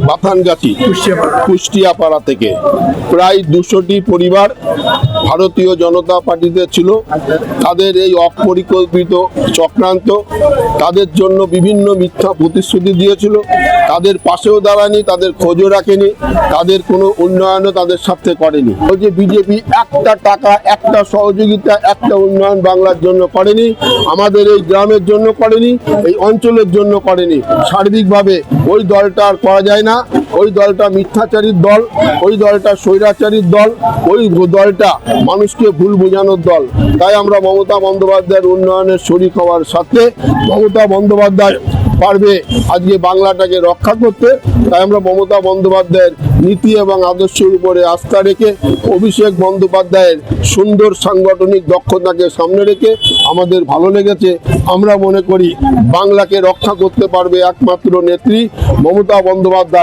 বাথানগাছি কুষ্টিয়াপাড়া থেকে প্রায় 200টি পরিবার ভারতীয় জনতা পার্টিতে ছিল। তাদের এই অপরিকল্পিত চক্রান্ত, তাদের জন্য বিভিন্ন মিথ্যা প্রতিশ্রুতি দিয়েছিল, তাদের পাশেও দাঁড়ায়নি, তাদের খোঁজও রাখেনি, তাদের কোনো উন্নয়নও তাদের সাথে করেনি। ওই যে বিজেপি একটা টাকা, একটা সহযোগিতা, একটা উন্নয়ন বাংলার জন্য করেনি, আমাদের এই গ্রামের জন্য করেনি, এই অঞ্চলের জন্য করেনি। সার্বিকভাবে ওই দলটা আর করা যায় না। ওই দলটা মিথ্যাচারীর দল, ওই দলটা স্বৈরাচারীর দল, ওই দলটা মানুষকে ভুল বোঝানোর দল। তাই আমরা মমতা বন্দ্যোপাধ্যায়ের উন্নয়নের শরিক হওয়ার সাথে মমতা বন্দ্যোপাধ্যায় পারবে আজকে বাংলাটাকে রক্ষা করতে। তাই আমরা মমতা বন্দ্যোপাধ্যায়ের নীতি এবং আদর্শের উপরে আস্থা রেখে অভিষেক বন্দ্যোপাধ্যায়ের সুন্দর সাংগঠনিক দক্ষতাকে সামনে রেখে আমাদের ভালো লেগেছে। আমরা মনে করি বাংলাকে রক্ষা করতে পারবে একমাত্র নেত্রী মমতা বন্দ্যোপাধ্যায়।